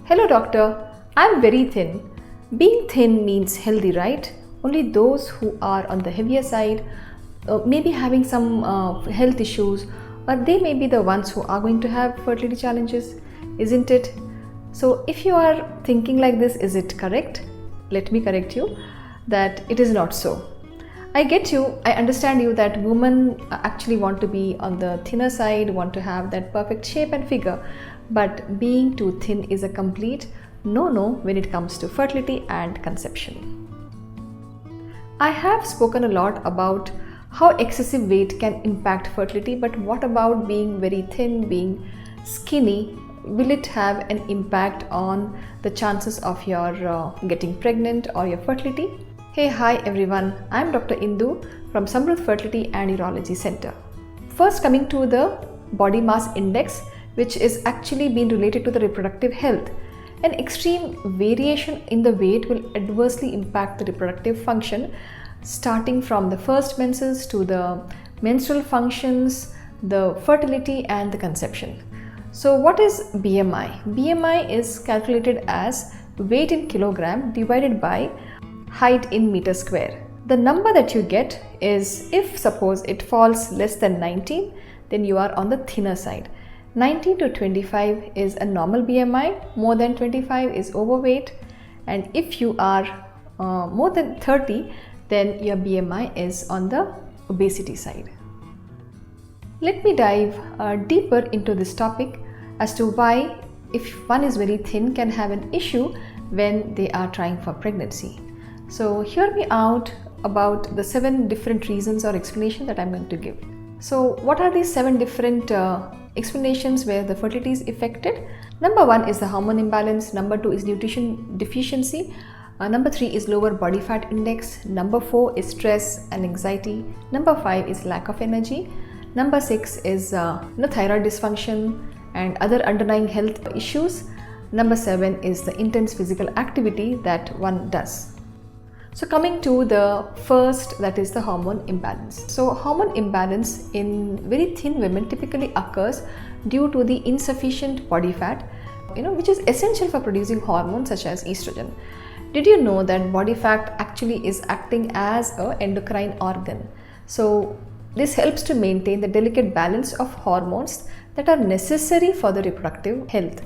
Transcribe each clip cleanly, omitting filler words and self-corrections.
Hello doctor, I'm very thin. Being thin means healthy, right? Only those who are on the heavier side, maybe having some health issues, or they may be the ones who are going to have fertility challenges, isn't it? So if you are thinking like this, is it correct? Let me correct you that it is not so. I get you, I understand you that women actually want to be on the thinner side, want to have that perfect shape and figure, but being too thin is a complete no-no when it comes to fertility and conception. I have spoken a lot about how excessive weight can impact fertility, but what about being very thin, being skinny? Will it have an impact on the chances of your getting pregnant or your fertility? Hey, hi everyone, I'm Dr. Indu from Samruddh Fertility and Urology Center. First, coming to the body mass index, which is actually been related to the reproductive health. An extreme variation in the weight will adversely impact the reproductive function, starting from the first menses to the menstrual functions, the fertility and the conception. So what is BMI? BMI is calculated as weight in kilogram divided by height in meter square. The number that you get is, if suppose it falls less than 19, then you are on the thinner side. 19 to 25 is a normal BMI, more than 25 is overweight, and if you are more than 30, then your BMI is on the obesity side. Let me dive deeper into this topic as to why, if one is very thin, can have an issue when they are trying for pregnancy. So hear me out about the 7 different reasons or explanations that I'm going to give. So what are these 7 different explanations where the fertility is affected? Number 1 is the hormone imbalance. Number 2 is nutrition deficiency. Number 3 is lower body fat index. Number 4 is stress and anxiety. Number 5 is lack of energy. Number 6 is thyroid dysfunction and other underlying health issues. Number 7 is the intense physical activity that one does. So coming to the first, that is the hormone imbalance. So hormone imbalance in very thin women typically occurs due to the insufficient body fat, which is essential for producing hormones such as estrogen. Did you know that body fat actually is acting as an endocrine organ? So this helps to maintain the delicate balance of hormones that are necessary for the reproductive health.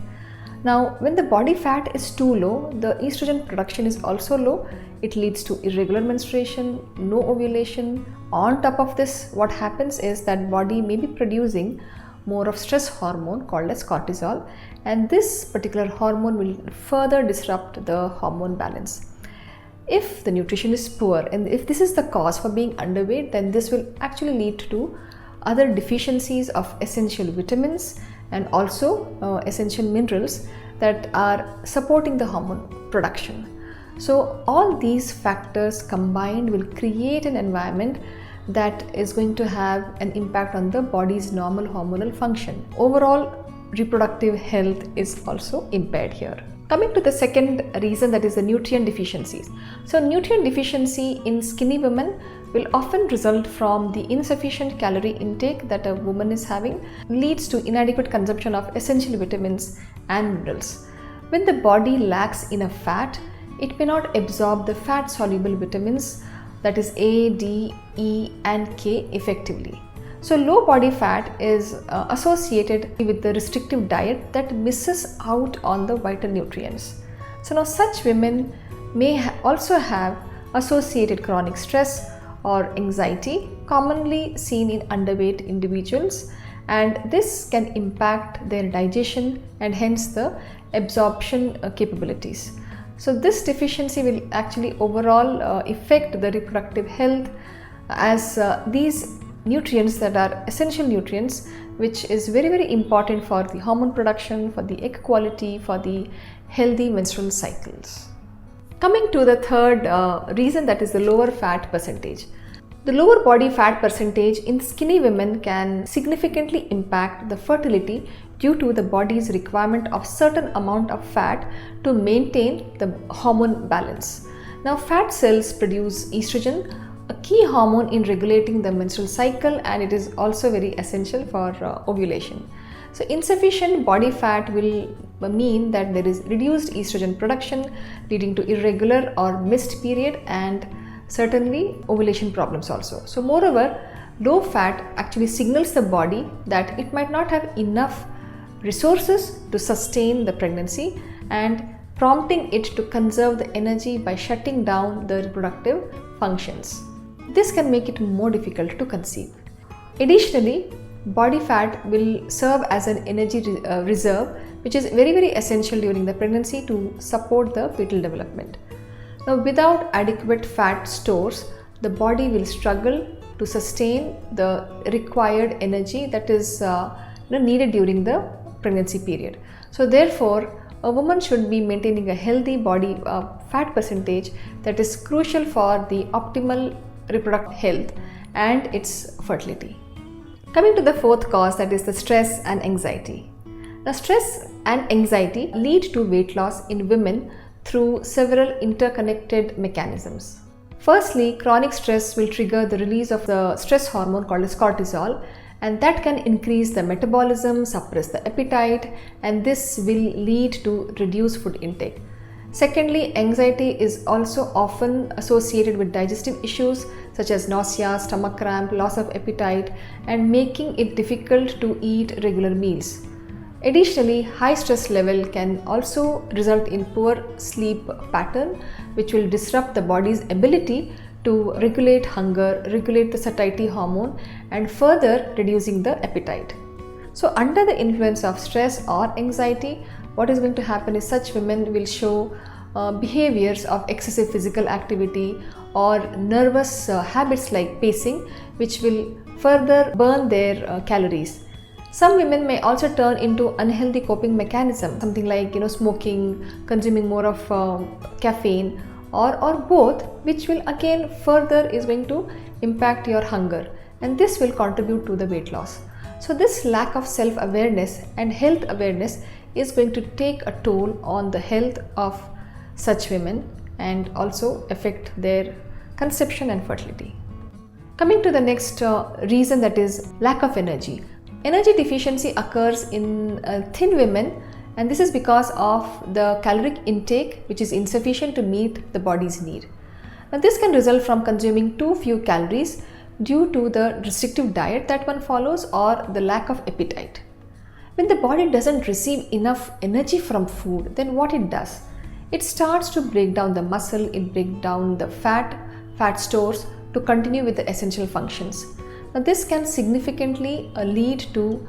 Now, when the body fat is too low, the estrogen production is also low. It leads to irregular menstruation, no ovulation. On top of this, what happens is that body may be producing more of stress hormone called as cortisol, and this particular hormone will further disrupt the hormone balance. If the nutrition is poor and if this is the cause for being underweight, then this will actually lead to other deficiencies of essential vitamins and also essential minerals that are supporting the hormone production. So all these factors combined will create an environment that is going to have an impact on the body's normal hormonal function. Overall reproductive health is also impaired here. Coming to the second reason, that is the nutrient deficiencies. So nutrient deficiency in skinny women will often result from the insufficient calorie intake that a woman is having, leads to inadequate consumption of essential vitamins and minerals. When the body lacks enough fat, it may not absorb the fat soluble vitamins, that is A, D, E and K effectively. So low body fat is associated with the restrictive diet that misses out on the vital nutrients. So now such women may also have associated chronic stress or anxiety, commonly seen in underweight individuals, and this can impact their digestion and hence the absorption capabilities. So this deficiency will actually overall affect the reproductive health, as these nutrients that are essential nutrients, which is very, very important for the hormone production, for the egg quality, for the healthy menstrual cycles. Coming to the third reason, that is the lower fat percentage. The lower body fat percentage in skinny women can significantly impact the fertility due to the body's requirement of certain amount of fat to maintain the hormone balance. Now, fat cells produce estrogen a key hormone in regulating the menstrual cycle, and it is also very essential for ovulation. So insufficient body fat will mean that there is reduced estrogen production, leading to irregular or missed period and certainly ovulation problems also. So moreover, low fat actually signals the body that it might not have enough resources to sustain the pregnancy, and prompting it to conserve the energy by shutting down the reproductive functions. This can make it more difficult to conceive. Additionally, body fat will serve as an energy reserve, which is very essential during the pregnancy to support the fetal development. Now, without adequate fat stores, the body will struggle to sustain the required energy that is needed during the pregnancy period. So therefore, a woman should be maintaining a healthy body fat percentage that is crucial for the optimal reproductive health and its fertility. Coming to the fourth cause, that is the stress and anxiety. Now, stress and anxiety lead to weight loss in women through several interconnected mechanisms. Firstly, chronic stress will trigger the release of the stress hormone called as cortisol, and that can increase the metabolism, suppress the appetite, and this will lead to reduced food intake. Secondly, anxiety is also often associated with digestive issues such as nausea, stomach cramp, loss of appetite, and making it difficult to eat regular meals. Additionally, high stress level can also result in poor sleep pattern, which will disrupt the body's ability to regulate hunger, regulate the satiety hormone, and further reducing the appetite. So under the influence of stress or anxiety, what is going to happen is such women will show behaviors of excessive physical activity or nervous habits like pacing, which will further burn their calories. Some women may also turn into unhealthy coping mechanism, something like smoking, consuming more of caffeine, or both, which will again further is going to impact your hunger, and this will contribute to the weight loss. So this lack of self-awareness and health awareness is going to take a toll on the health of such women and also affect their conception and fertility. Coming to the next reason, that is lack of energy. Energy deficiency occurs in thin women, and this is because of the caloric intake which is insufficient to meet the body's need. Now, this can result from consuming too few calories due to the restrictive diet that one follows or the lack of appetite. When the body doesn't receive enough energy from food, then what it does? It starts to break down the muscle, it breaks down the fat stores to continue with the essential functions. Now, this can significantly lead to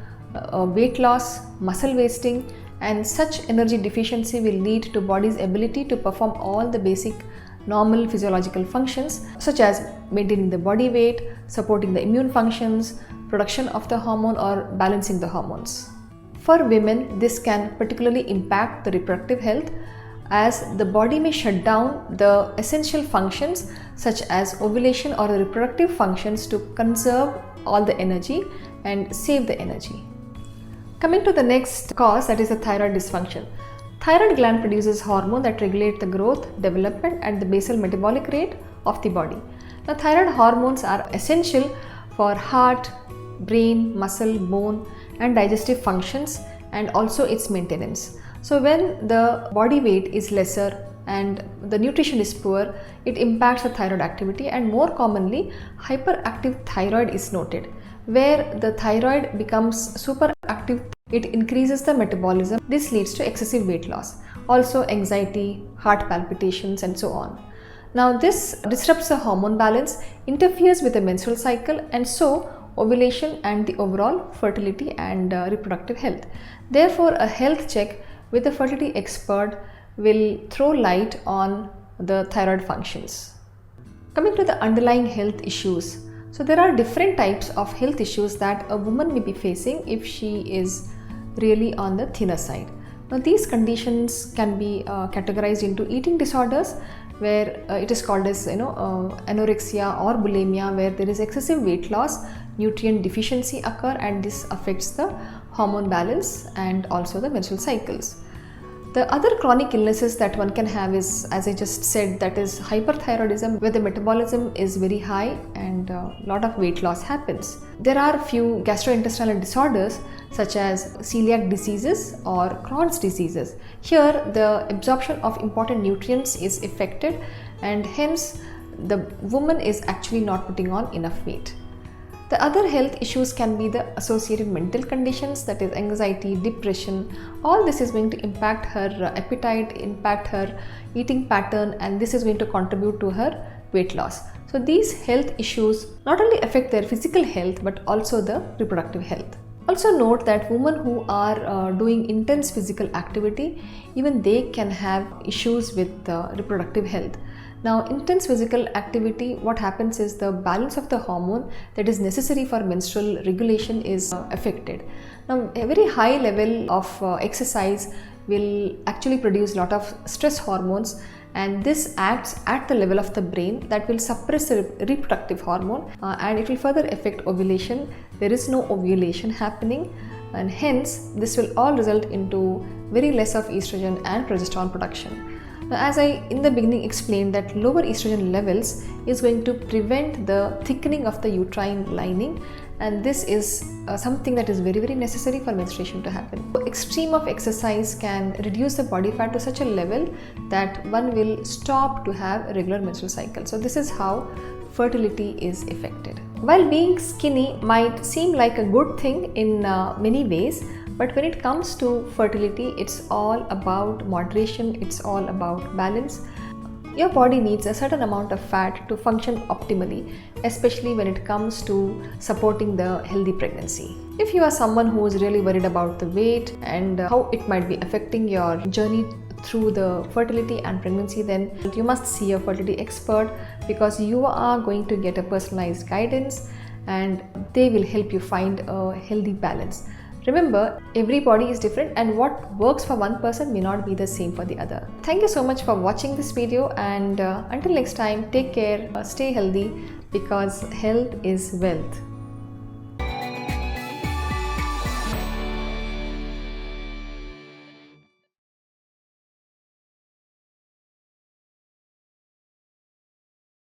weight loss, muscle wasting, and such energy deficiency will lead to body's ability to perform all the basic normal physiological functions such as maintaining the body weight, supporting the immune functions, production of the hormone, or balancing the hormones. For women, this can particularly impact the reproductive health, as the body may shut down the essential functions such as ovulation or the reproductive functions to conserve all the energy and save the energy. Coming to the next cause, that is the thyroid dysfunction. Thyroid gland produces hormone that regulate the growth, development, and the basal metabolic rate of the body. Now, thyroid hormones are essential for heart, brain, muscle, bone, and digestive functions, and also its maintenance. So when the body weight is lesser and the nutrition is poor, it impacts the thyroid activity, and more commonly hyperactive thyroid is noted. Where the thyroid becomes superactive, it increases the metabolism. This leads to excessive weight loss, also anxiety, heart palpitations, and so on. Now, this disrupts the hormone balance, interferes with the menstrual cycle, and so ovulation and the overall fertility and reproductive health. Therefore, a health check with a fertility expert will throw light on the thyroid functions. Coming to the underlying health issues. So there are different types of health issues that a woman may be facing if she is really on the thinner side. Now, these conditions can be categorized into eating disorders, where it is called as anorexia or bulimia, where there is excessive weight loss, nutrient deficiency occur, and this affects the hormone balance and also the menstrual cycles. The other chronic illnesses that one can have is, as I just said, that is hyperthyroidism, where the metabolism is very high and a lot of weight loss happens. There are a few gastrointestinal disorders such as celiac diseases or Crohn's diseases. Here the absorption of important nutrients is affected and hence the woman is actually not putting on enough weight. The other health issues can be the associated mental conditions, that is anxiety, depression. All this is going to impact her appetite, impact her eating pattern, and this is going to contribute to her weight loss. So these health issues not only affect their physical health but also the reproductive health. Also note that women who are doing intense physical activity, even they can have issues with reproductive health. Now, intense physical activity, what happens is the balance of the hormone that is necessary for menstrual regulation is affected. Now, a very high level of exercise will actually produce a lot of stress hormones, and this acts at the level of the brain that will suppress the reproductive hormone and it will further affect ovulation. There is no ovulation happening, and hence this will all result into very less of estrogen and progesterone production. Now, as I in the beginning explained, that lower estrogen levels is going to prevent the thickening of the uterine lining, and this is something that is very necessary for menstruation to happen. So, extreme of exercise can reduce the body fat to such a level that one will stop to have a regular menstrual cycle. So this is how fertility is affected. While being skinny might seem like a good thing in many ways, but when it comes to fertility, it's all about moderation, it's all about balance. Your body needs a certain amount of fat to function optimally, especially when it comes to supporting the healthy pregnancy. If you are someone who is really worried about the weight and how it might be affecting your journey through the fertility and pregnancy, then you must see a fertility expert, because you are going to get a personalized guidance and they will help you find a healthy balance. Remember, every body is different and what works for one person may not be the same for the other. Thank you so much for watching this video, and until next time, take care, stay healthy, because health is wealth.